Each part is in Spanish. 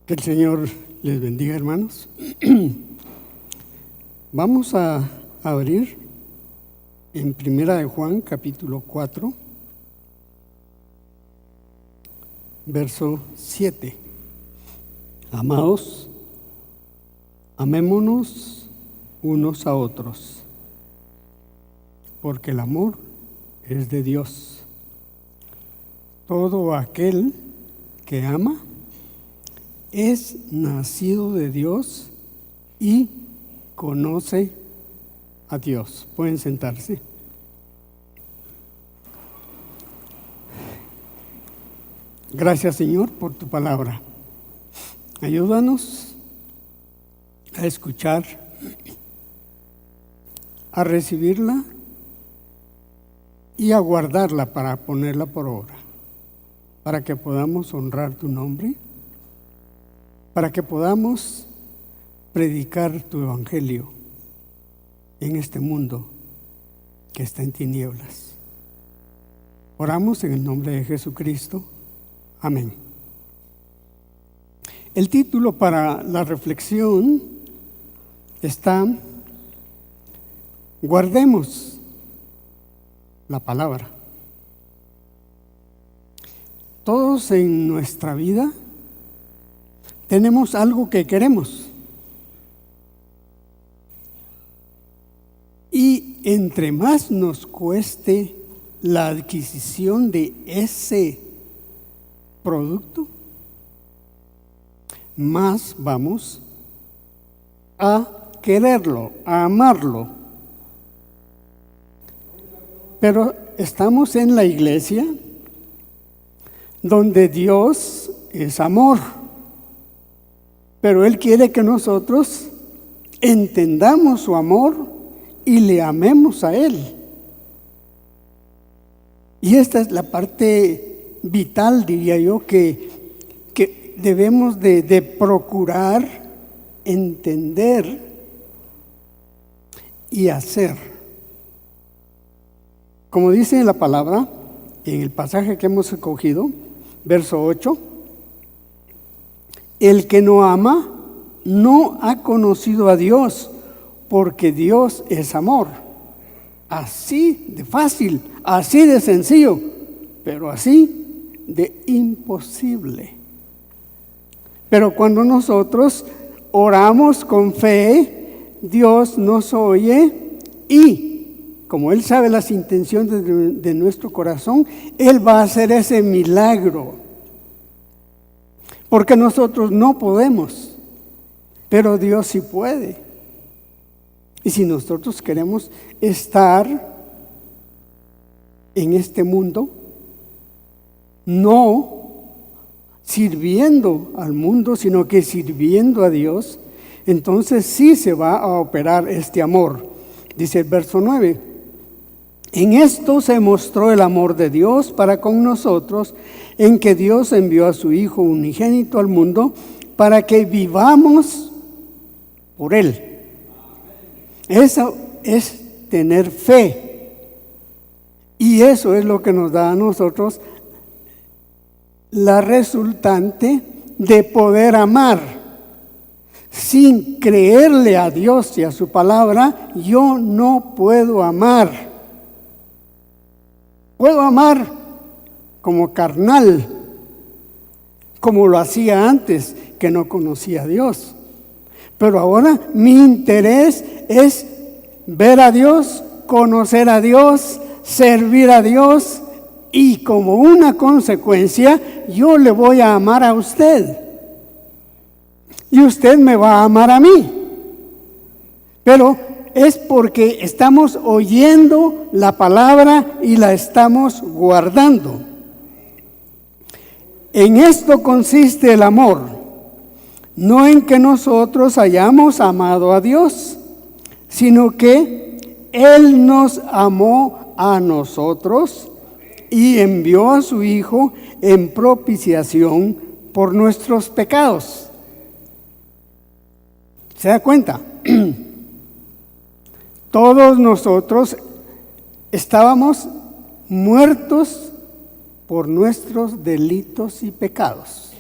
Que el Señor les bendiga, hermanos. Vamos a abrir en Primera de Juan, capítulo 4, verso 7. Amados, amémonos unos a otros, porque el amor es de Dios. Todo aquel que ama es nacido de Dios y conoce a Dios. Pueden sentarse. Gracias, Señor, por tu palabra. Ayúdanos a escuchar, a recibirla y a guardarla para ponerla por obra, para que podamos honrar tu nombre, para que podamos predicar tu evangelio en este mundo que está en tinieblas. Oramos en el nombre de Jesucristo. Amén. El título para la reflexión está: guardemos la palabra. Todos en nuestra vida tenemos algo que queremos. Y entre más nos cueste la adquisición de ese producto, más vamos a quererlo, a amarlo. Pero estamos en la iglesia donde Dios es amor. Pero Él quiere que nosotros entendamos su amor y le amemos a Él. Y esta es la parte vital, diría yo, que debemos de procurar entender y hacer. Como dice la palabra, en el pasaje que hemos escogido, verso 8, el que no ama no ha conocido a Dios, porque Dios es amor. Así de fácil, así de sencillo, pero así de imposible. Pero cuando nosotros oramos con fe, Dios nos oye y, como Él sabe las intenciones de nuestro corazón, Él va a hacer ese milagro. Porque nosotros no podemos, pero Dios sí puede. Y si nosotros queremos estar en este mundo, no sirviendo al mundo, sino que sirviendo a Dios, entonces sí se va a operar este amor. Dice el verso 9, en esto se mostró el amor de Dios para con nosotros, en que Dios envió a su Hijo unigénito al mundo para que vivamos por Él. Eso es tener fe. Y eso es lo que nos da a nosotros la resultante de poder amar. Sin creerle a Dios y a su palabra, yo no puedo amar. Puedo amar como carnal, como lo hacía antes, que no conocía a Dios. Pero ahora mi interés es ver a Dios, conocer a Dios, servir a Dios, y como una consecuencia, yo le voy a amar a usted. Y usted me va a amar a mí. Pero es porque estamos oyendo la palabra y la estamos guardando. En esto consiste el amor, no en que nosotros hayamos amado a Dios, sino que Él nos amó a nosotros y envió a su Hijo en propiciación por nuestros pecados. ¿Se da cuenta? Todos nosotros estábamos muertos por nuestros delitos y pecados.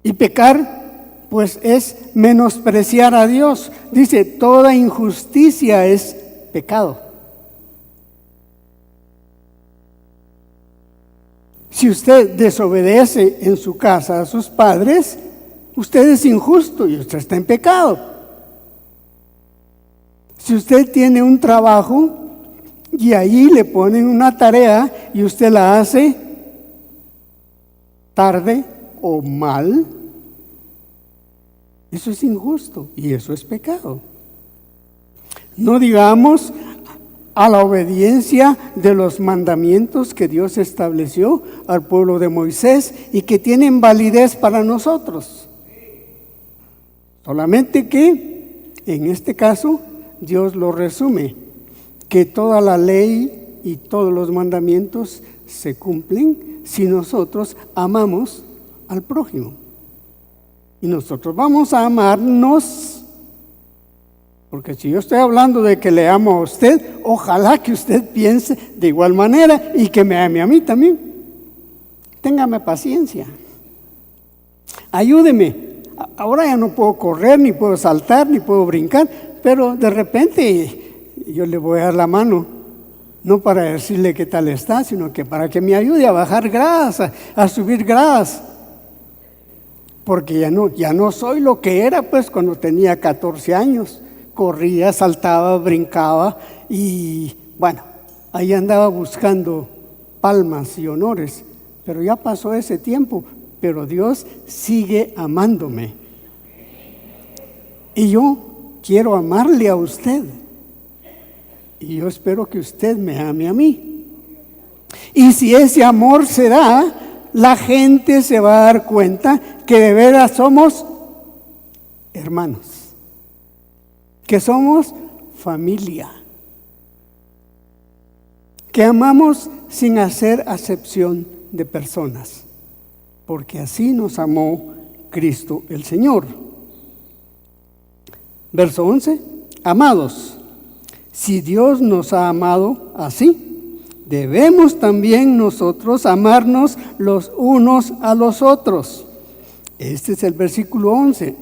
Y pecar, pues, es menospreciar a Dios. Dice, toda injusticia es pecado. Si usted desobedece en su casa a sus padres, usted es injusto y usted está en pecado. Si usted tiene un trabajo y ahí le ponen una tarea y usted la hace tarde o mal, eso es injusto y eso es pecado. No digamos a la obediencia de los mandamientos que Dios estableció al pueblo de Moisés y que tienen validez para nosotros. Solamente que, en este caso, Dios lo resume, que toda la ley y todos los mandamientos se cumplen si nosotros amamos al prójimo. Y nosotros vamos a amarnos. Porque si yo estoy hablando de que le amo a usted, ojalá que usted piense de igual manera y que me ame a mí también. Téngame paciencia. Ayúdeme. Ahora ya no puedo correr, ni puedo saltar, ni puedo brincar, pero de repente yo le voy a dar la mano, no para decirle qué tal está, sino que para que me ayude a bajar gradas, a subir gradas. Porque ya no soy lo que era pues cuando tenía 14 años. Corría, saltaba, brincaba y bueno, ahí andaba buscando palmas y honores, pero ya pasó ese tiempo, pero Dios sigue amándome. Y yo quiero amarle a usted y yo espero que usted me ame a mí. Y si ese amor se da, la gente se va a dar cuenta que de veras somos hermanos, que somos familia, que amamos sin hacer acepción de personas, porque así nos amó Cristo el Señor. Verso 11, amados, si Dios nos ha amado así, debemos también nosotros amarnos los unos a los otros. Este es el versículo 11.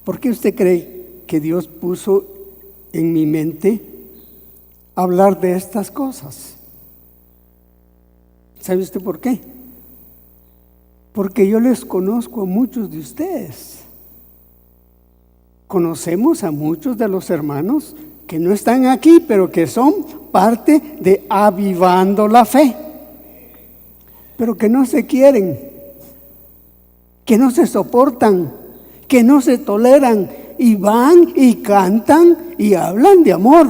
¿Por qué usted cree que Dios puso en mi mente hablar de estas cosas? ¿Sabe usted por qué? Porque yo les conozco a muchos de ustedes. Conocemos a muchos de los hermanos que no están aquí, pero que son parte de Avivando la Fe, pero que no se quieren, que no se soportan, que no se toleran y van y cantan y hablan de amor.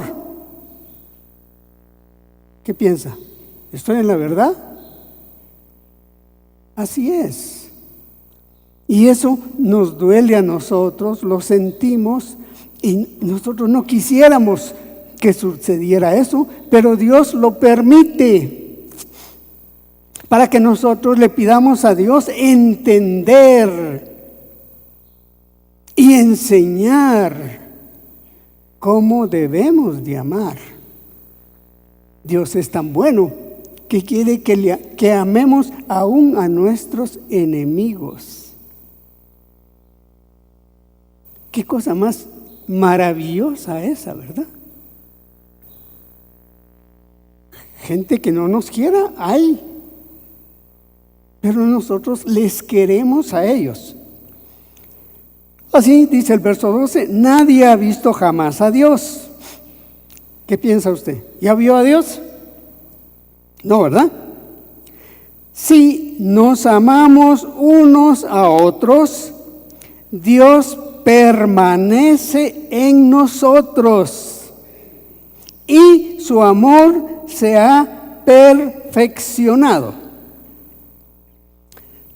¿Qué piensa? ¿Estoy en la verdad? Así es. Y eso nos duele a nosotros, lo sentimos y nosotros no quisiéramos que sucediera eso, pero Dios lo permite para que nosotros le pidamos a Dios entender y enseñar cómo debemos de amar. Dios es tan bueno que quiere que amemos aún a nuestros enemigos. Qué cosa más maravillosa esa, ¿verdad? Gente que no nos quiera, hay, pero nosotros les queremos a ellos. Así dice el verso 12, nadie ha visto jamás a Dios. ¿Qué piensa usted? ¿Ya vio a Dios? No, ¿verdad? Si nos amamos unos a otros, Dios permanece en nosotros y su amor se ha perfeccionado.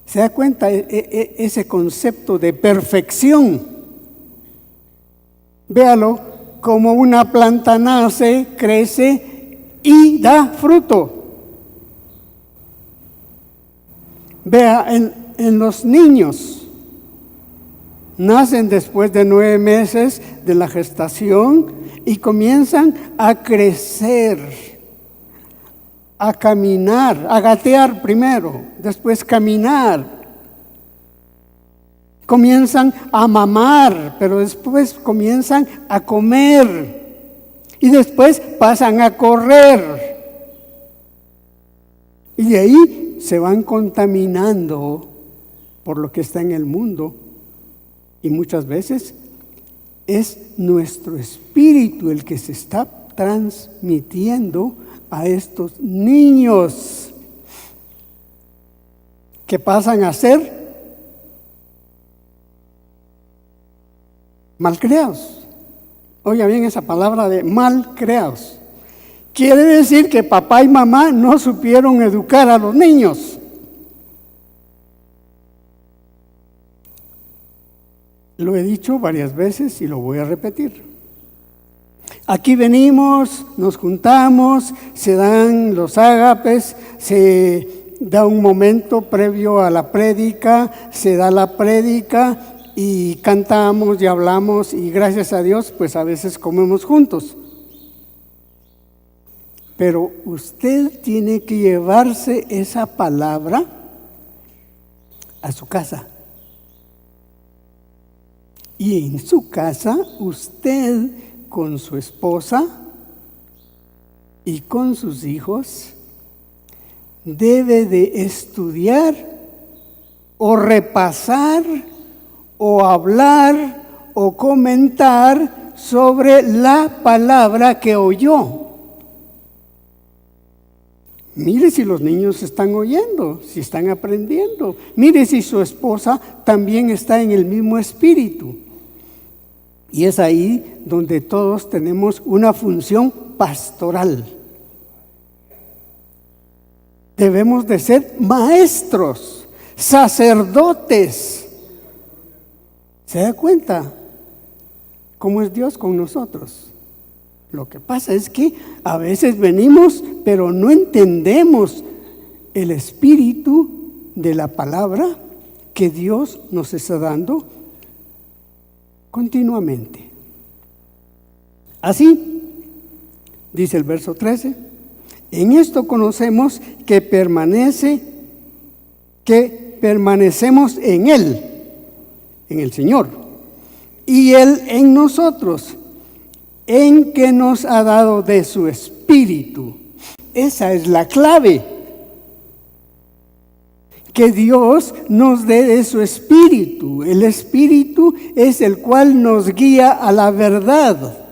¿Se da cuenta ese concepto de perfección? Véalo como una planta nace, crece y da fruto. Vea en los niños, nacen después de 9 meses de la gestación y comienzan a crecer, a caminar, a gatear primero, después caminar, comienzan a mamar, pero después comienzan a comer y después pasan a correr. Y de ahí se van contaminando por lo que está en el mundo. Y muchas veces es nuestro espíritu el que se está transmitiendo a estos niños que pasan a ser malcriados. Oiga bien esa palabra de malcriados. Quiere decir que papá y mamá no supieron educar a los niños. Lo he dicho varias veces y lo voy a repetir. Aquí venimos, nos juntamos, se dan los ágapes, se da un momento previo a la prédica, se da la prédica y cantamos y hablamos y gracias a Dios pues a veces comemos juntos. Pero usted tiene que llevarse esa palabra a su casa. Y en su casa usted con su esposa y con sus hijos debe de estudiar o repasar o hablar o comentar sobre la palabra que oyó. Mire si los niños están oyendo, si están aprendiendo. Mire si su esposa también está en el mismo espíritu. Y es ahí donde todos tenemos una función pastoral. Debemos de ser maestros, sacerdotes. ¿Se da cuenta cómo es Dios con nosotros? Lo que pasa es que a veces venimos, pero no entendemos el espíritu de la palabra que Dios nos está dando continuamente. Así, dice el verso 13, en esto conocemos que permanecemos en Él, en el Señor, y Él en nosotros, en que nos ha dado de su espíritu. Esa es la clave. Que Dios nos dé de su espíritu. El espíritu es el cual nos guía a la verdad.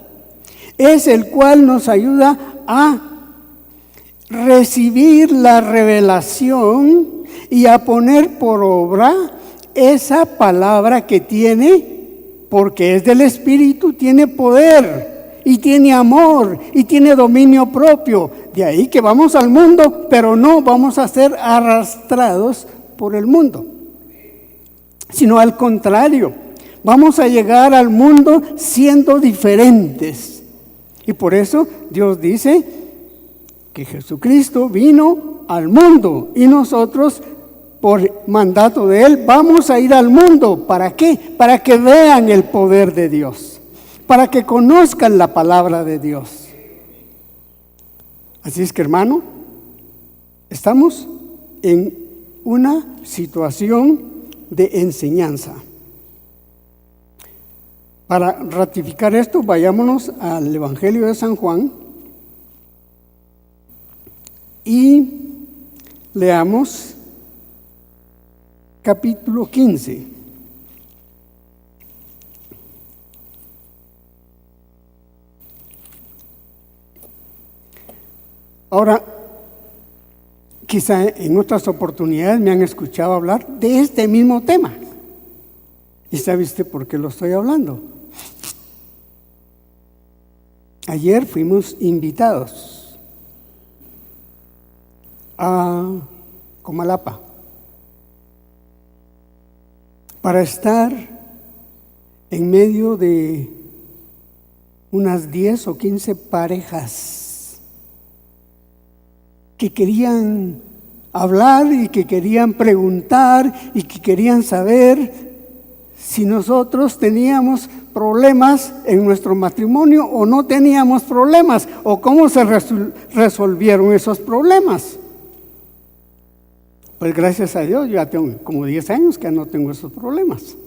Es el cual nos ayuda a recibir la revelación y a poner por obra esa palabra que tiene, porque es del espíritu, tiene poder. Y tiene amor, y tiene dominio propio. De ahí que vamos al mundo, pero no vamos a ser arrastrados por el mundo. Sino al contrario, vamos a llegar al mundo siendo diferentes. Y por eso Dios dice que Jesucristo vino al mundo. Y nosotros, por mandato de Él, vamos a ir al mundo. ¿Para qué? Para que vean el poder de Dios. Para que conozcan la palabra de Dios. Así es que, hermano, estamos en una situación de enseñanza. Para ratificar esto, vayámonos al Evangelio de San Juan y leamos capítulo 15. Ahora, quizá en otras oportunidades me han escuchado hablar de este mismo tema. ¿Y sabe usted por qué lo estoy hablando? Ayer fuimos invitados a Comalapa para estar en medio de unas 10 o 15 parejas que querían hablar y que querían preguntar y que querían saber si nosotros teníamos problemas en nuestro matrimonio o no teníamos problemas, o cómo se resolvieron esos problemas. Pues gracias a Dios, yo ya tengo como 10 años que no tengo esos problemas.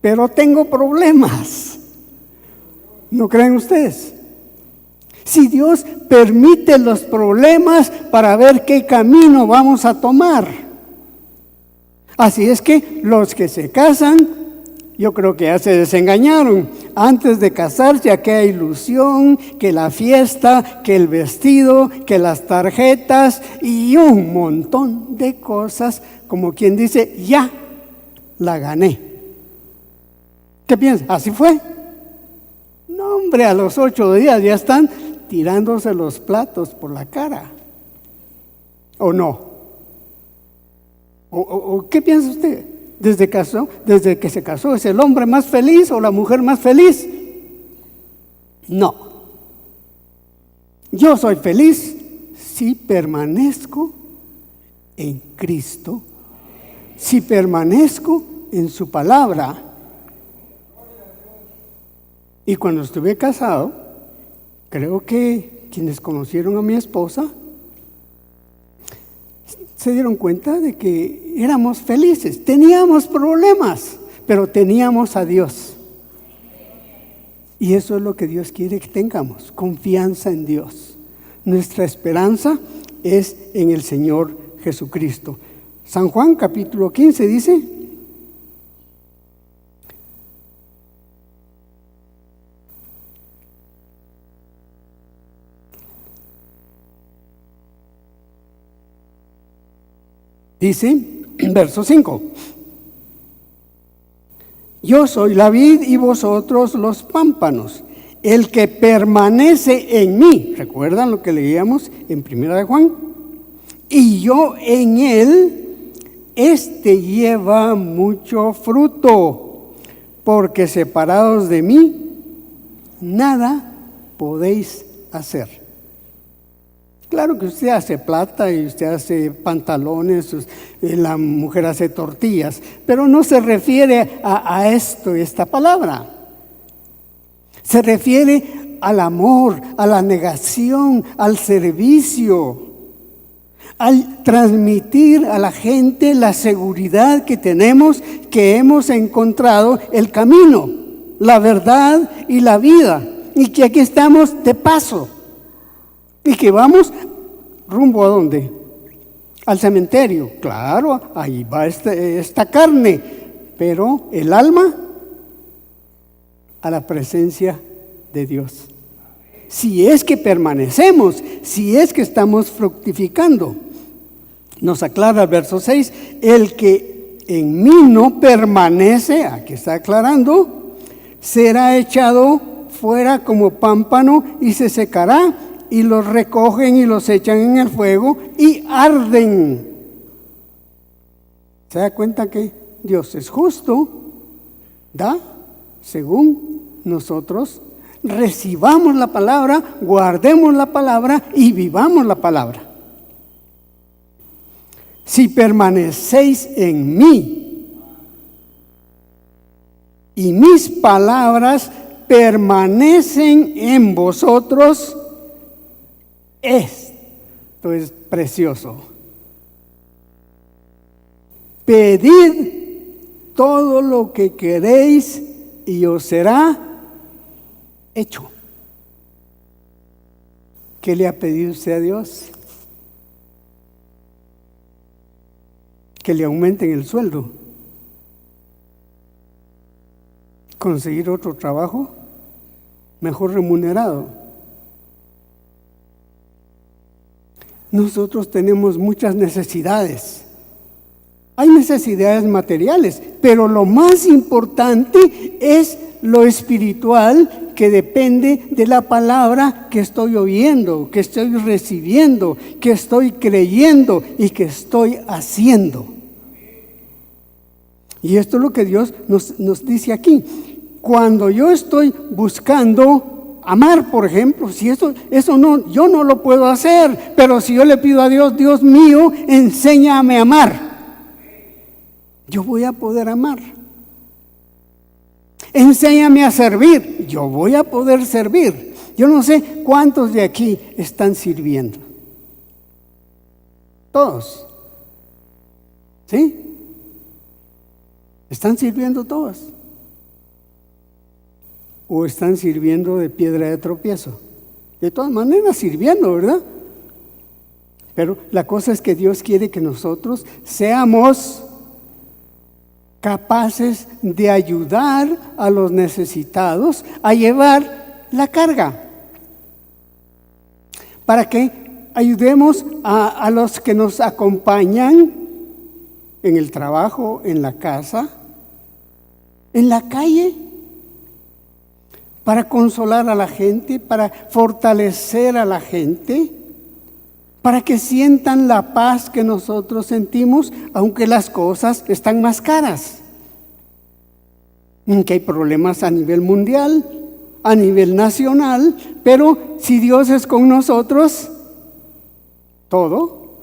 pero tengo problemas. ¿No creen ustedes? Si Dios permite los problemas para ver qué camino vamos a tomar. Así es que los que se casan, yo creo que ya se desengañaron. Antes de casarse, aquella ilusión, que la fiesta, que el vestido, que las tarjetas y un montón de cosas, como quien dice, ya la gané. ¿Qué piensa? ¿Así fue? No, hombre, a los 8 días ya están tirándose los platos por la cara. ¿O no? ¿O qué piensa usted? Desde que se casó, ¿es el hombre más feliz o la mujer más feliz? No. Yo soy feliz si permanezco en Cristo, si permanezco en su palabra. Y cuando estuve casado, creo que quienes conocieron a mi esposa se dieron cuenta de que éramos felices. Teníamos problemas, pero teníamos a Dios. Y eso es lo que Dios quiere que tengamos, confianza en Dios. Nuestra esperanza es en el Señor Jesucristo. San Juan capítulo 15 dice: verso 5: yo soy la vid y vosotros los pámpanos. El que permanece en mí, ¿recuerdan lo que leíamos en 1 de Juan? Y yo en él, este lleva mucho fruto, porque separados de mí, nada podéis hacer. Claro que usted hace plata y usted hace pantalones, la mujer hace tortillas, pero no se refiere a esta palabra. Se refiere al amor, a la negación, al servicio, al transmitir a la gente la seguridad que tenemos, que hemos encontrado el camino, la verdad y la vida, y que aquí estamos de paso. Y que vamos rumbo ¿a dónde? Al cementerio. Claro, ahí va esta carne, pero el alma a la presencia de Dios. Si es que permanecemos, si es que estamos fructificando. Nos aclara el verso 6, el que en mí no permanece, aquí está aclarando, será echado fuera como pámpano y se secará. Y los recogen y los echan en el fuego y arden. ¿Se da cuenta que Dios es justo? Da según nosotros recibamos la palabra, guardemos la palabra y vivamos la palabra. Si permanecéis en mí y mis palabras permanecen en vosotros, esto es precioso. Pedid todo lo que queréis y os será hecho. ¿Qué le ha pedido usted a Dios? Que le aumenten el sueldo. Conseguir otro trabajo mejor remunerado. Nosotros tenemos muchas necesidades. Hay necesidades materiales, pero lo más importante es lo espiritual, que depende de la palabra que estoy oyendo, que estoy recibiendo, que estoy creyendo y que estoy haciendo. Y esto es lo que Dios nos dice aquí. Cuando yo estoy buscando amar, por ejemplo, si eso no, yo no lo puedo hacer, pero si yo le pido a Dios, Dios mío, enséñame a amar, yo voy a poder amar. Enséñame a servir, yo voy a poder servir. Yo no sé cuántos de aquí están sirviendo. Todos. ¿Sí? Están sirviendo todos. o están sirviendo de piedra de tropiezo. De todas maneras, sirviendo, ¿verdad? Pero la cosa es que Dios quiere que nosotros seamos capaces de ayudar a los necesitados a llevar la carga. Para que ayudemos a los que nos acompañan en el trabajo, en la casa, en la calle, para consolar a la gente, para fortalecer a la gente, para que sientan la paz que nosotros sentimos, aunque las cosas están más caras. Que hay problemas a nivel mundial, a nivel nacional, pero si Dios es con nosotros, todo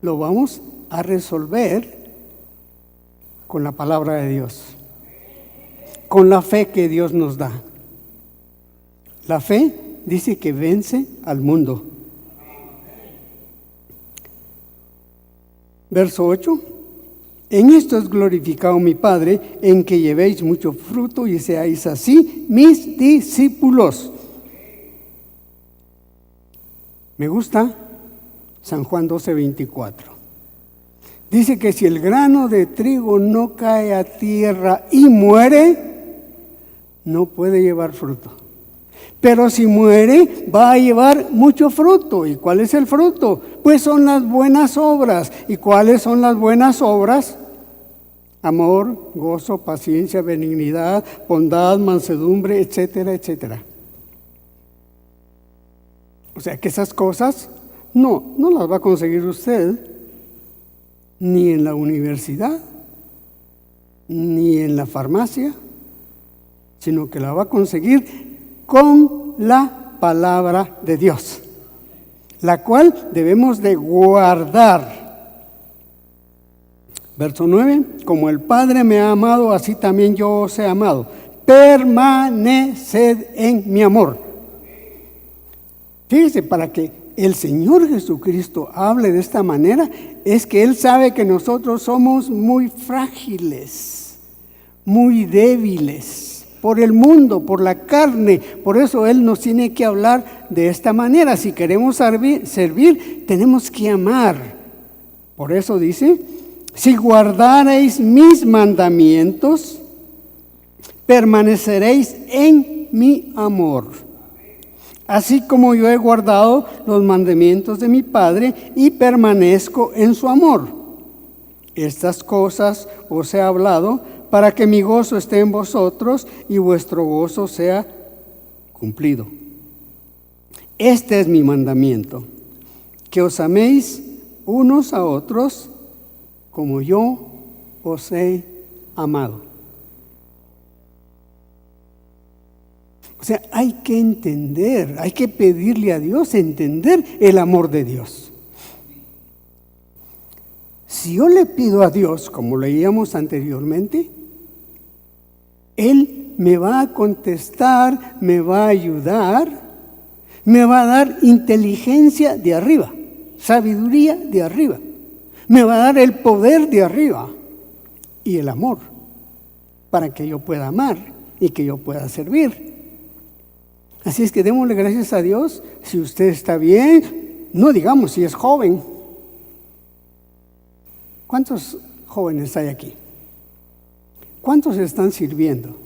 lo vamos a resolver con la palabra de Dios, con la fe que Dios nos da. La fe dice que vence al mundo. Verso 8. En esto es glorificado mi Padre, en que llevéis mucho fruto y seáis así mis discípulos. Me gusta San Juan 12:24. Dice que si el grano de trigo no cae a tierra y muere, no puede llevar fruto. Pero si muere, va a llevar mucho fruto. ¿Y cuál es el fruto? Pues son las buenas obras. ¿Y cuáles son las buenas obras? Amor, gozo, paciencia, benignidad, bondad, mansedumbre, etcétera, etcétera. O sea que esas cosas no las va a conseguir usted ni en la universidad, ni en la farmacia, sino que la va a conseguir con la palabra de Dios, la cual debemos de guardar. Verso 9, como el Padre me ha amado, así también yo os he amado. Permaneced en mi amor. Fíjese, para que el Señor Jesucristo hable de esta manera, es que Él sabe que nosotros somos muy frágiles, muy débiles, por el mundo, por la carne. Por eso Él nos tiene que hablar de esta manera. Si queremos servir, tenemos que amar. Por eso dice, si guardareis mis mandamientos, permaneceréis en mi amor. Así como yo he guardado los mandamientos de mi Padre y permanezco en su amor. Estas cosas os he hablado para que mi gozo esté en vosotros y vuestro gozo sea cumplido. Este es mi mandamiento, que os améis unos a otros como yo os he amado. O sea, hay que entender, hay que pedirle a Dios entender el amor de Dios. Si yo le pido a Dios, como leíamos anteriormente, Él me va a contestar, me va a ayudar, me va a dar inteligencia de arriba, sabiduría de arriba, me va a dar el poder de arriba y el amor para que yo pueda amar y que yo pueda servir. Así es que démosle gracias a Dios si usted está bien, no digamos si es joven. ¿Cuántos jóvenes hay aquí? ¿Cuántos están sirviendo?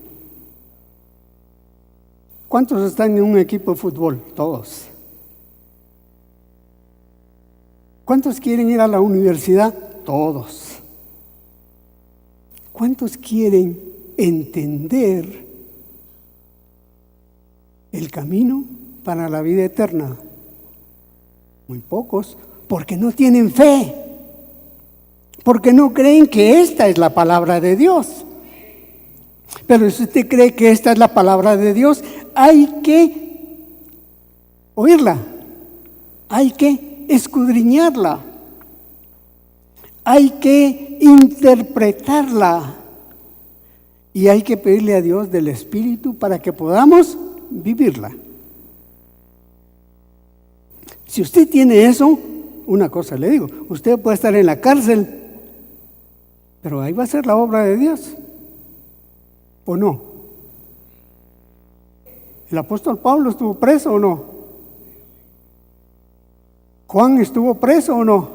¿Cuántos están en un equipo de fútbol? Todos. ¿Cuántos quieren ir a la universidad? Todos. ¿Cuántos quieren entender el camino para la vida eterna? Muy pocos, porque no tienen fe, porque no creen que esta es la palabra de Dios. Pero si usted cree que esta es la palabra de Dios, hay que oírla, hay que escudriñarla, hay que interpretarla y hay que pedirle a Dios del Espíritu para que podamos vivirla. Si usted tiene eso, una cosa le digo, usted puede estar en la cárcel, pero ahí va a ser la obra de Dios, ¿o no? ¿El apóstol Pablo estuvo preso o no? ¿Juan estuvo preso o no?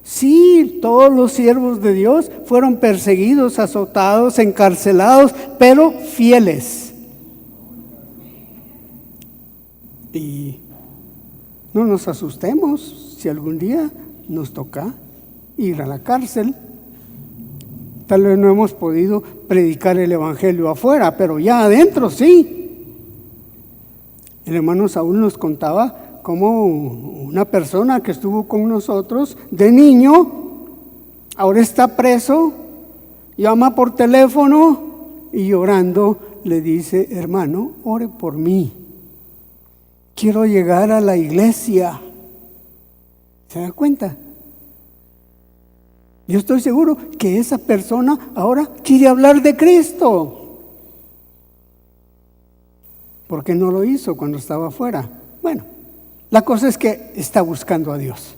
Sí, todos los siervos de Dios fueron perseguidos, azotados, encarcelados, pero fieles. Y no nos asustemos si algún día nos toca ir a la cárcel. Tal vez no hemos podido predicar el evangelio afuera, pero ya adentro sí. El hermano Saúl nos contaba cómo una persona que estuvo con nosotros de niño, ahora está preso, llama por teléfono y llorando le dice: hermano, ore por mí. Quiero llegar a la iglesia. ¿Se da cuenta? Yo estoy seguro que esa persona ahora quiere hablar de Cristo. ¿Por qué no lo hizo cuando estaba afuera? Bueno, la cosa es que está buscando a Dios.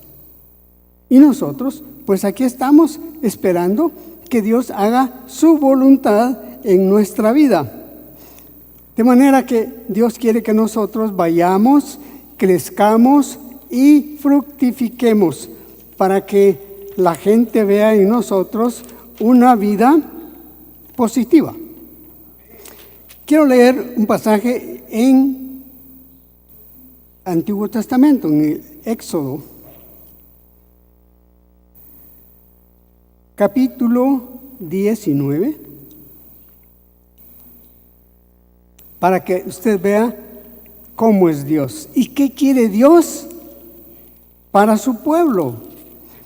Y nosotros, pues aquí estamos esperando que Dios haga su voluntad en nuestra vida. De manera que Dios quiere que nosotros vayamos, crezcamos y fructifiquemos para que la gente vea en nosotros una vida positiva. Quiero leer un pasaje en Antiguo Testamento, en el Éxodo, capítulo 19. Para que usted vea cómo es Dios y qué quiere Dios para su pueblo.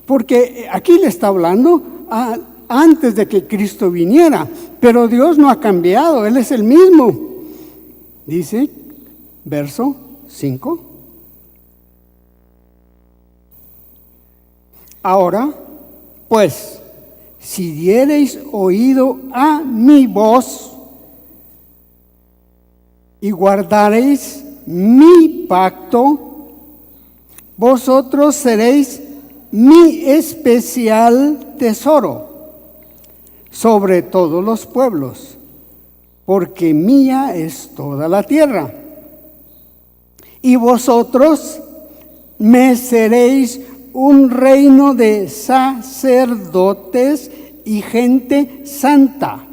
Porque aquí le está hablando antes de que Cristo viniera, pero Dios no ha cambiado, Él es el mismo. Dice, verso 5. Ahora, pues, si diereis oído a mi voz, y guardaréis mi pacto, vosotros seréis mi especial tesoro sobre todos los pueblos, porque mía es toda la tierra. Y vosotros me seréis un reino de sacerdotes y gente santa.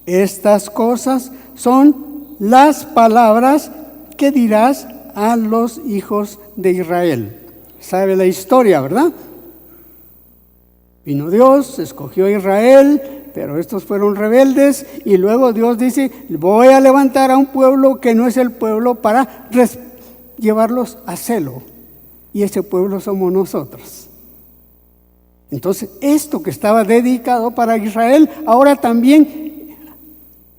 Estas cosas son las palabras que dirás a los hijos de Israel. ¿Sabe la historia, verdad? Vino Dios, escogió a Israel, pero estos fueron rebeldes y luego Dios dice: voy a levantar a un pueblo que no es el pueblo para llevarlos a celo. Y ese pueblo somos nosotros. Entonces, esto que estaba dedicado para Israel, ahora también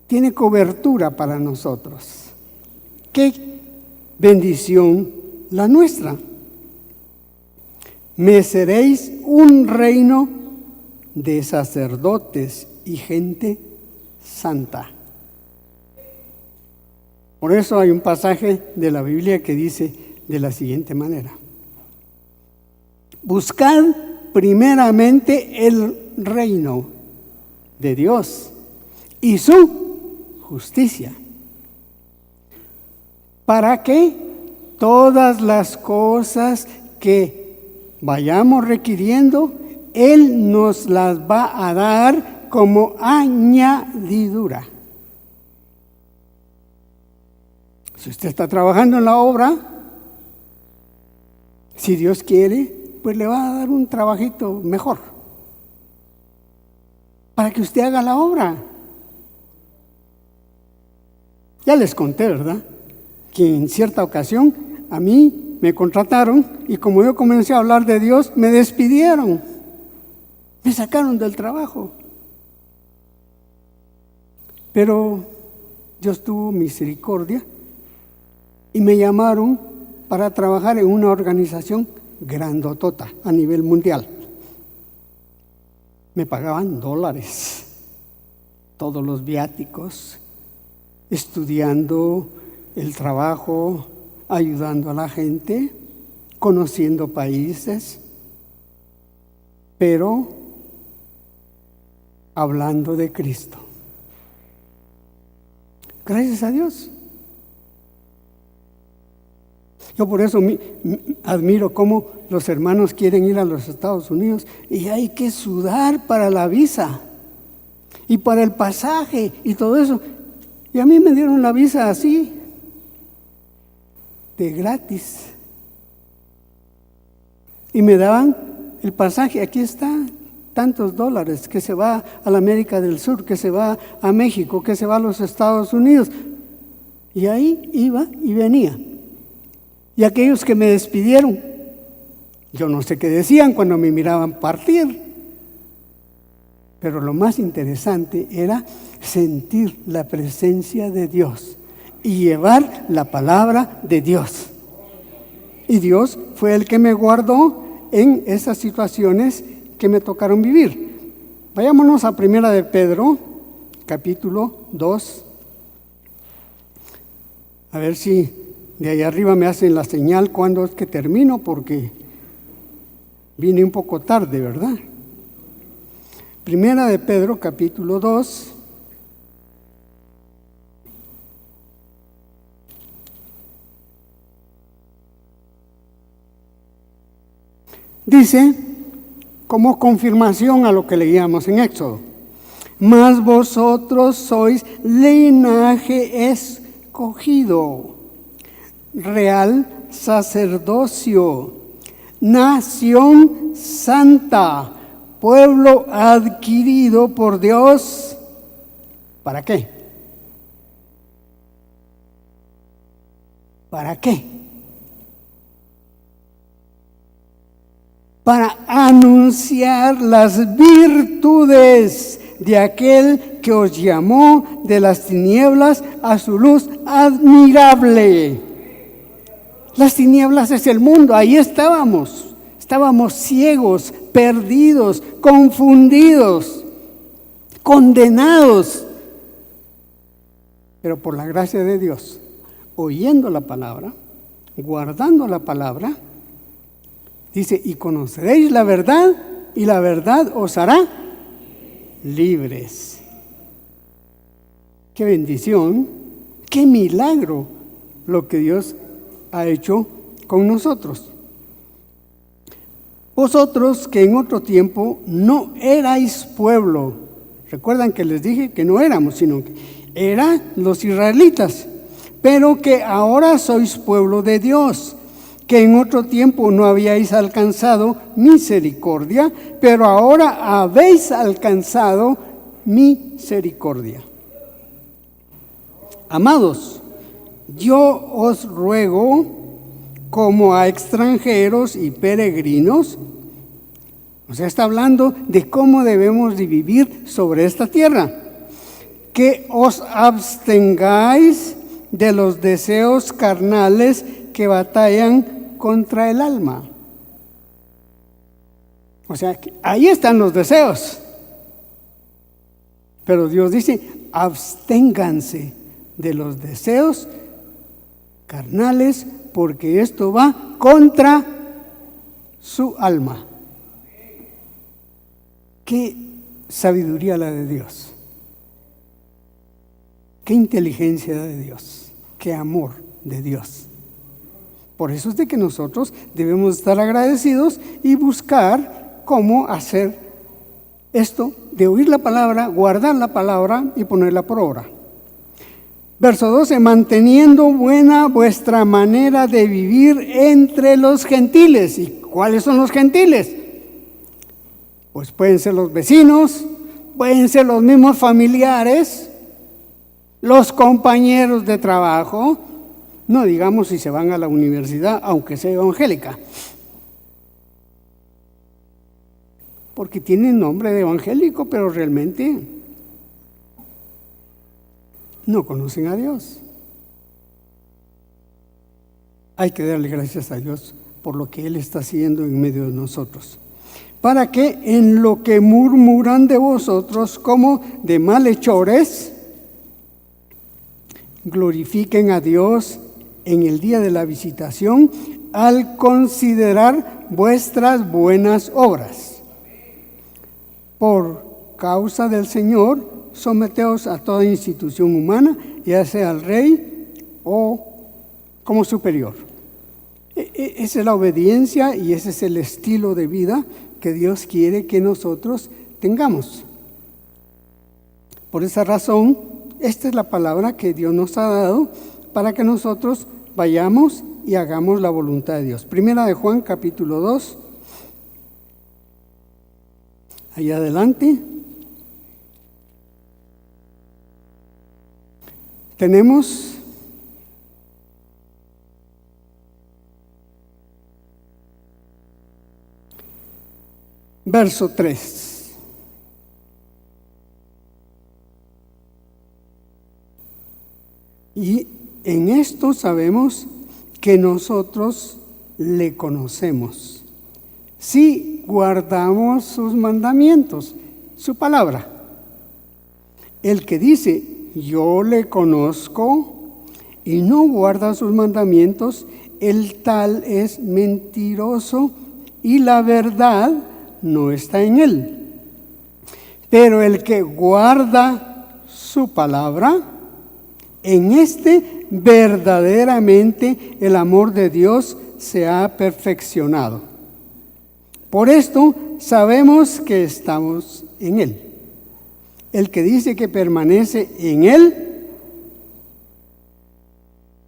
tiene cobertura para nosotros. ¡Qué bendición la nuestra! Me seréis un reino de sacerdotes y gente santa. Por eso hay un pasaje de la Biblia que dice de la siguiente manera: buscad primeramente el reino de Dios y su justicia, para que todas las cosas que vayamos requiriendo, Él nos las va a dar como añadidura. Si usted está trabajando en la obra, si Dios quiere, pues le va a dar un trabajito mejor para que usted haga la obra. Ya les conté, ¿verdad?, que en cierta ocasión a mí me contrataron y como yo comencé a hablar de Dios, me despidieron, me sacaron del trabajo. Pero Dios tuvo misericordia y me llamaron para trabajar en una organización grandotota a nivel mundial. Me pagaban $, todos los viáticos, estudiando el trabajo, ayudando a la gente, conociendo países, pero hablando de Cristo. Gracias a Dios. Yo por eso admiro cómo los hermanos quieren ir a los Estados Unidos y hay que sudar para la visa y para el pasaje y todo eso. Y a mí me dieron la visa así, de gratis. Y me daban el pasaje, aquí está, tantos dólares, que se va a la América del Sur, que se va a México, que se va a los Estados Unidos. Y ahí iba y venía. Y aquellos que me despidieron, yo no sé qué decían cuando me miraban partir. Pero lo más interesante era sentir la presencia de Dios y llevar la palabra de Dios. Y Dios fue el que me guardó en esas situaciones que me tocaron vivir. Vayámonos a Primera de Pedro, capítulo 2. A ver si de ahí arriba me hacen la señal cuando es que termino, porque vine un poco tarde, ¿verdad? Primera de Pedro, capítulo 2. Dice, como confirmación a lo que leíamos en Éxodo: mas vosotros sois linaje escogido, real sacerdocio, nación santa, pueblo adquirido por Dios. ¿Para qué? ¿Para qué? Para anunciar las virtudes de aquel que os llamó de las tinieblas a su luz admirable. Las tinieblas es el mundo, ahí estábamos ciegos, perdidos, confundidos, condenados. Pero por la gracia de Dios, oyendo la palabra, guardando la palabra, dice, y conoceréis la verdad, y la verdad os hará libres. Qué bendición, qué milagro lo que Dios ha hecho con nosotros. Vosotros que en otro tiempo no erais pueblo, recuerdan que les dije que no éramos, sino que eran los israelitas, pero que ahora sois pueblo de Dios, que en otro tiempo no habíais alcanzado misericordia, pero ahora habéis alcanzado misericordia. Amados, yo os ruego, como a extranjeros y peregrinos, o sea, está hablando de cómo debemos de vivir sobre esta tierra, que os abstengáis de los deseos carnales que batallan contra el alma. O sea, ahí están los deseos. Pero Dios dice, absténganse de los deseos carnales, porque esto va contra su alma. Qué sabiduría la de Dios. Qué inteligencia de Dios. Qué amor de Dios. Por eso es de que nosotros debemos estar agradecidos y buscar cómo hacer esto de oír la palabra, guardar la palabra y ponerla por obra. Verso 12, manteniendo buena vuestra manera de vivir entre los gentiles. ¿Y cuáles son los gentiles? Pues pueden ser los vecinos, pueden ser los mismos familiares, los compañeros de trabajo, no digamos si se van a la universidad, aunque sea evangélica, porque tienen nombre de evangélico, pero realmente no conocen a Dios. Hay que darle gracias a Dios por lo que Él está haciendo en medio de nosotros, para que en lo que murmuran de vosotros como de malhechores, glorifiquen a Dios en el día de la visitación al considerar vuestras buenas obras. Por causa del Señor someteos a toda institución humana, ya sea al rey o como superior. Esa es la obediencia y ese es el estilo de vida que Dios quiere que nosotros tengamos. Por esa razón, esta es la palabra que Dios nos ha dado para que nosotros vayamos y hagamos la voluntad de Dios. Primera de Juan, capítulo 2. Allá adelante. Tenemos verso 3. Y en esto sabemos que nosotros le conocemos, si guardamos sus mandamientos, su palabra. El que dice, yo le conozco, y no guarda sus mandamientos, el tal es mentiroso, y la verdad no está en él. Pero el que guarda su palabra, en este verdaderamente el amor de Dios se ha perfeccionado. Por esto sabemos que estamos en Él. El que dice que permanece en Él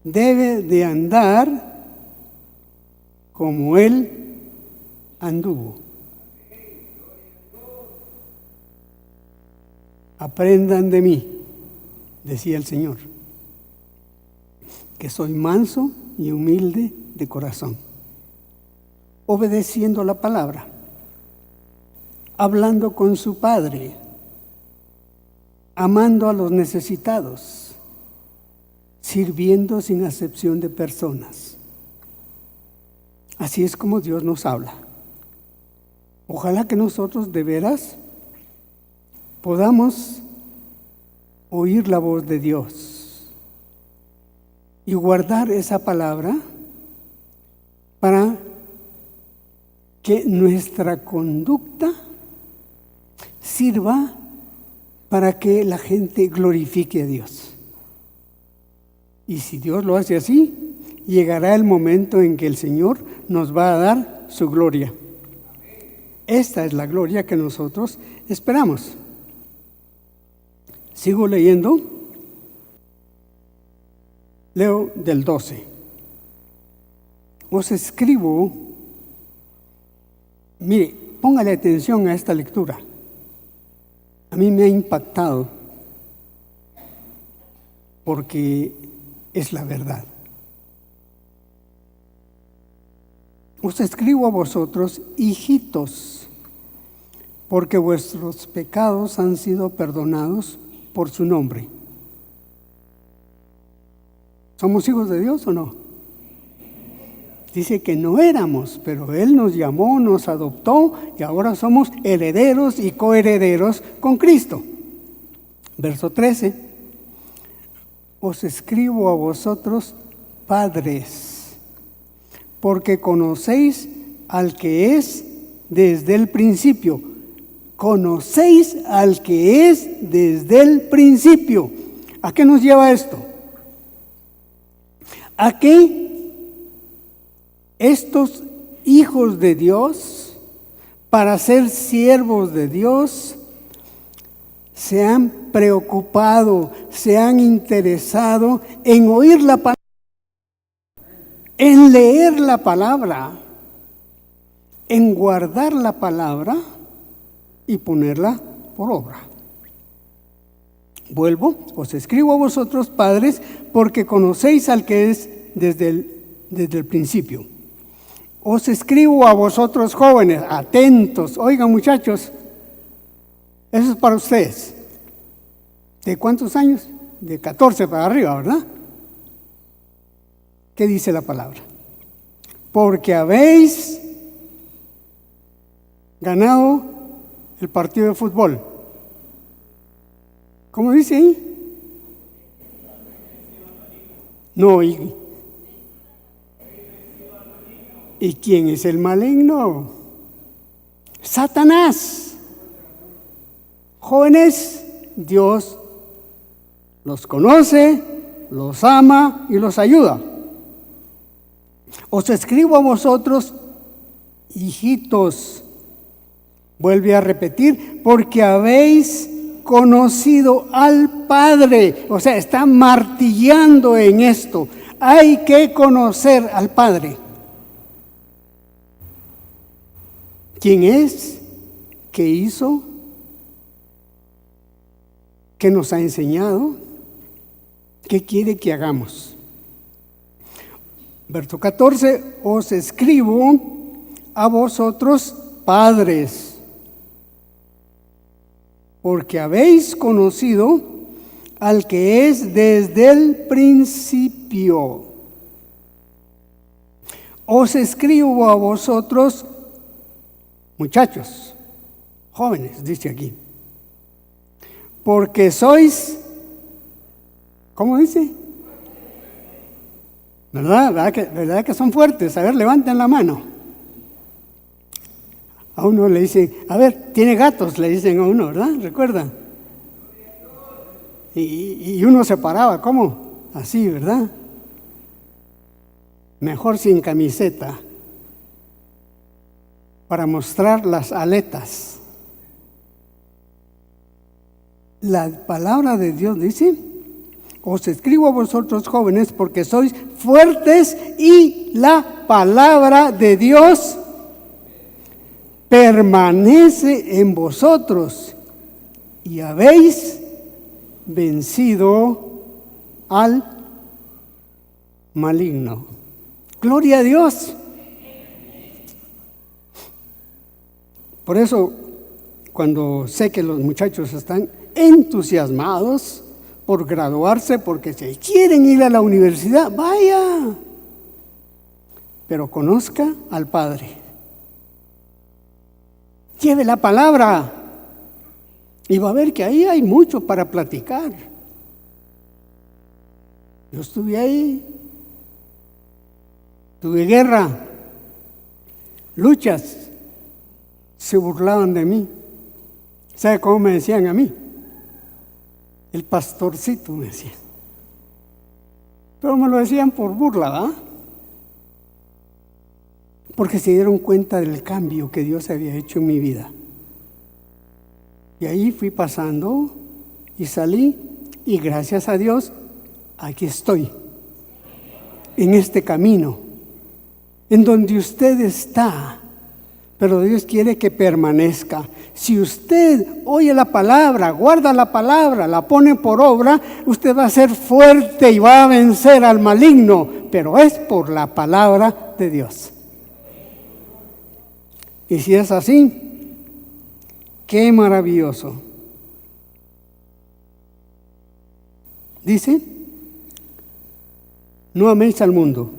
debe de andar como Él anduvo. Aprendan de mí, decía el Señor, que soy manso y humilde de corazón, obedeciendo la palabra, hablando con su Padre, amando a los necesitados, sirviendo sin acepción de personas. Así es como Dios nos habla. Ojalá que nosotros de veras podamos oír la voz de Dios y guardar esa palabra para que nuestra conducta sirva para que la gente glorifique a Dios. Y si Dios lo hace así, llegará el momento en que el Señor nos va a dar su gloria. Esta es la gloria que nosotros esperamos. Sigo leyendo. Leo del 12. Os escribo, mire, póngale atención a esta lectura. A mí me ha impactado porque es la verdad. Os escribo a vosotros, hijitos, porque vuestros pecados han sido perdonados por su nombre. ¿Somos hijos de Dios o no? Dice que no éramos, pero Él nos llamó, nos adoptó y ahora somos herederos y coherederos con Cristo. Verso 13. Os escribo a vosotros, padres, porque conocéis al que es desde el principio. Conocéis al que es desde el principio. ¿A qué nos lleva esto? A que estos hijos de Dios, para ser siervos de Dios, se han preocupado, se han interesado en oír la palabra, en leer la palabra, en guardar la palabra y ponerla por obra. Vuelvo, os escribo a vosotros, padres, porque conocéis al que es desde el principio. Os escribo a vosotros, jóvenes, atentos. Oigan, muchachos, eso es para ustedes. ¿De cuántos años? De 14 para arriba, ¿verdad? ¿Qué dice la palabra? Porque habéis ganado el partido de fútbol. ¿Cómo dice ahí? No, ¿y quién es el maligno? Satanás. Jóvenes, Dios los conoce, los ama y los ayuda. Os escribo a vosotros, hijitos, vuelve a repetir, porque habéis conocido al Padre. O sea, está martillando en esto. Hay que conocer al Padre. ¿Quién es? ¿Qué hizo? ¿Qué nos ha enseñado? ¿Qué quiere que hagamos? Verso 14, os escribo a vosotros, padres, porque habéis conocido al que es desde el principio. Os escribo a vosotros, muchachos, jóvenes, dice aquí, porque sois, ¿cómo dice? ¿Verdad que son fuertes? A ver, levanten la mano. A uno le dicen, a ver, tiene gatos, le dicen a uno, ¿verdad? ¿Recuerdan? Y uno se paraba, ¿cómo? Así, ¿verdad? Mejor sin camiseta, para mostrar las aletas. La palabra de Dios dice, os escribo a vosotros jóvenes porque sois fuertes y la palabra de Dios permanece en vosotros y habéis vencido al maligno. Gloria a Dios. Por eso, cuando sé que los muchachos están entusiasmados por graduarse, porque si quieren ir a la universidad, vaya, pero conozca al Padre. Lleve la palabra y va a ver que ahí hay mucho para platicar. Yo estuve ahí, tuve guerra, luchas, se burlaban de mí. ¿Sabe cómo me decían a mí? El pastorcito, me decían. Pero me lo decían por burla, ¿verdad? Porque se dieron cuenta del cambio que Dios había hecho en mi vida. Y ahí fui pasando y salí, y gracias a Dios, aquí estoy, en este camino, en donde usted está. Pero Dios quiere que permanezca. Si usted oye la palabra, guarda la palabra, la pone por obra, usted va a ser fuerte y va a vencer al maligno, pero es por la palabra de Dios. Y si es así, qué maravilloso. Dice, no améis al mundo,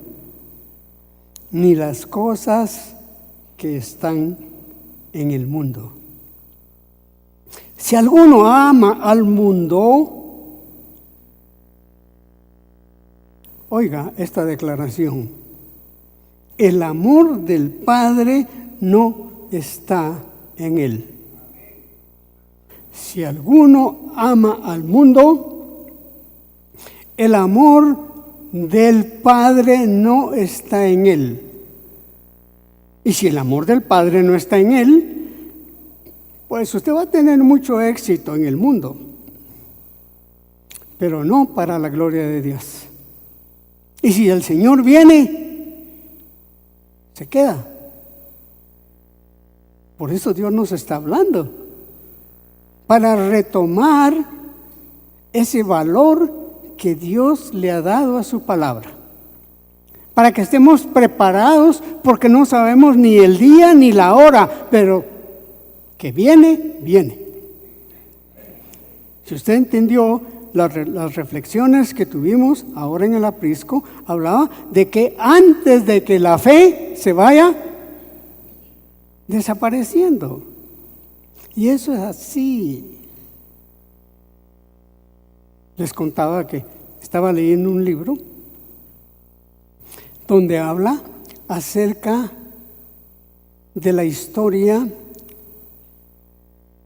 ni las cosas que están en el mundo. Si alguno ama al mundo, oiga esta declaración, el amor del Padre no está en él. Si alguno ama al mundo, el amor del Padre no está en él. Y si el amor del Padre no está en él, pues usted va a tener mucho éxito en el mundo, pero no para la gloria de Dios. Y si el Señor viene, se queda. Por eso Dios nos está hablando, para retomar ese valor que Dios le ha dado a su palabra. Para que estemos preparados, porque no sabemos ni el día ni la hora, pero que viene, viene. Si usted entendió las reflexiones que tuvimos ahora en el aprisco, hablaba de que antes de que la fe se vaya desapareciendo. Y eso es así. Les contaba que estaba leyendo un libro donde habla acerca de la historia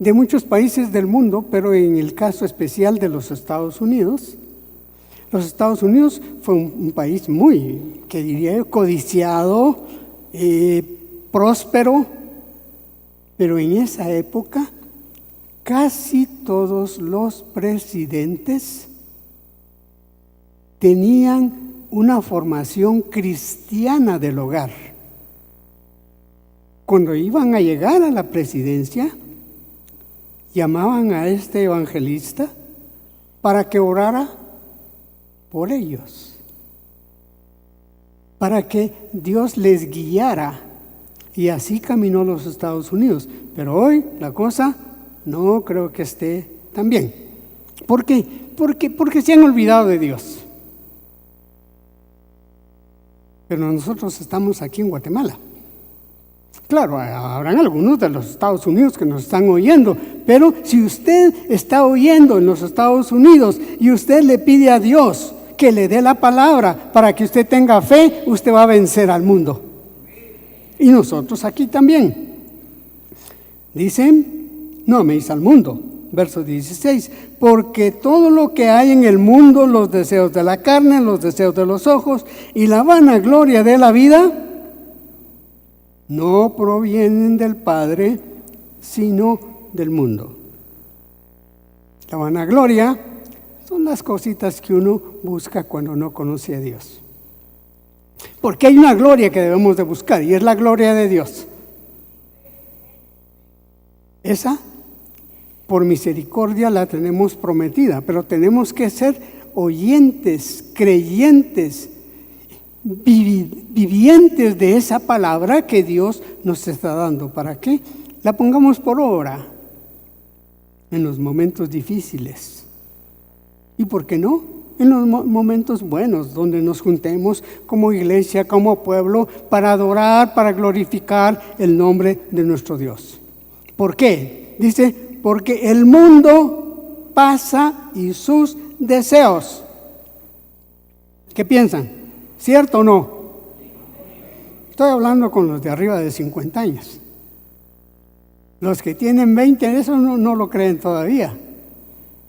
de muchos países del mundo, pero en el caso especial de los Estados Unidos. Los Estados Unidos fue un país muy, que diría yo, codiciado, próspero, pero en esa época casi todos los presidentes tenían una formación cristiana del hogar. Cuando iban a llegar a la presidencia, llamaban a este evangelista para que orara por ellos, para que Dios les guiara, y así caminó los Estados Unidos. Pero hoy la cosa no creo que esté tan bien. ¿Por qué? Porque se han olvidado de Dios. Pero nosotros estamos aquí en Guatemala. Claro, habrán algunos de los Estados Unidos que nos están oyendo, pero si usted está oyendo en los Estados Unidos y usted le pide a Dios que le dé la palabra para que usted tenga fe, usted va a vencer al mundo. Y nosotros aquí también. Dicen, no améis al mundo. Verso 16, porque todo lo que hay en el mundo, los deseos de la carne, los deseos de los ojos y la vanagloria de la vida, no provienen del Padre, sino del mundo. La vanagloria son las cositas que uno busca cuando no conoce a Dios. Porque hay una gloria que debemos de buscar, y es la gloria de Dios. Esa, por misericordia, la tenemos prometida, pero tenemos que ser oyentes, creyentes, vivientes de esa palabra que Dios nos está dando. ¿Para qué? La pongamos por obra en los momentos difíciles. ¿Y por qué no? En los momentos buenos, donde nos juntemos como iglesia, como pueblo, para adorar, para glorificar el nombre de nuestro Dios. ¿Por qué? Dice, porque el mundo pasa y sus deseos. ¿Qué piensan? ¿Cierto o no? Estoy hablando con los de arriba de 50 años. Los que tienen 20, eso no lo creen todavía.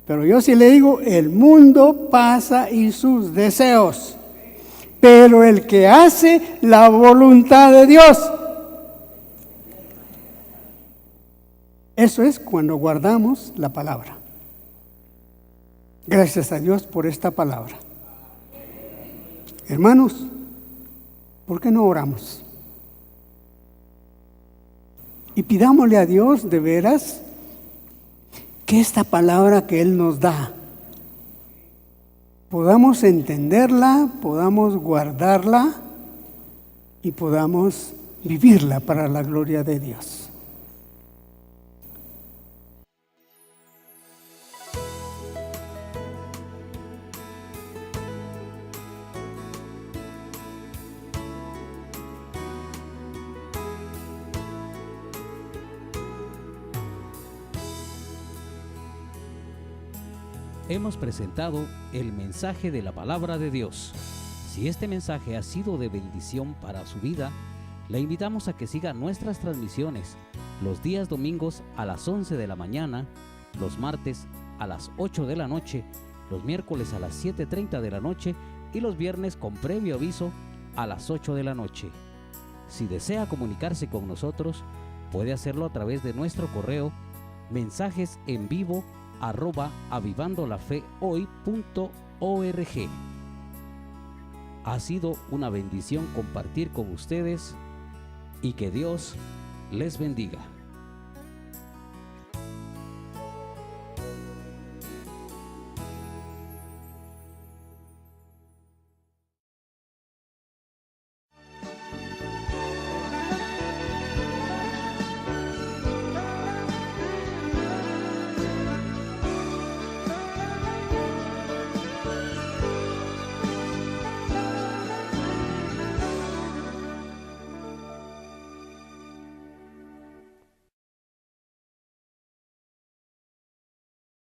Pero yo sí le digo, el mundo pasa y sus deseos. Pero el que hace la voluntad de Dios, eso es cuando guardamos la palabra. Gracias a Dios por esta palabra. Hermanos, ¿por qué no oramos? Y pidámosle a Dios de veras que esta palabra que Él nos da, podamos entenderla, podamos guardarla y podamos vivirla para la gloria de Dios. Hemos presentado el mensaje de la palabra de Dios. Si este mensaje ha sido de bendición para su vida, le invitamos a que siga nuestras transmisiones los días domingos a las 11 de la mañana, los martes a las 8 de la noche, los miércoles a las 7:30 de la noche y los viernes con previo aviso a las 8 de la noche. Si desea comunicarse con nosotros, puede hacerlo a través de nuestro correo mensajesenvivo@avivandolafehoy.org. Ha sido una bendición compartir con ustedes y que Dios les bendiga.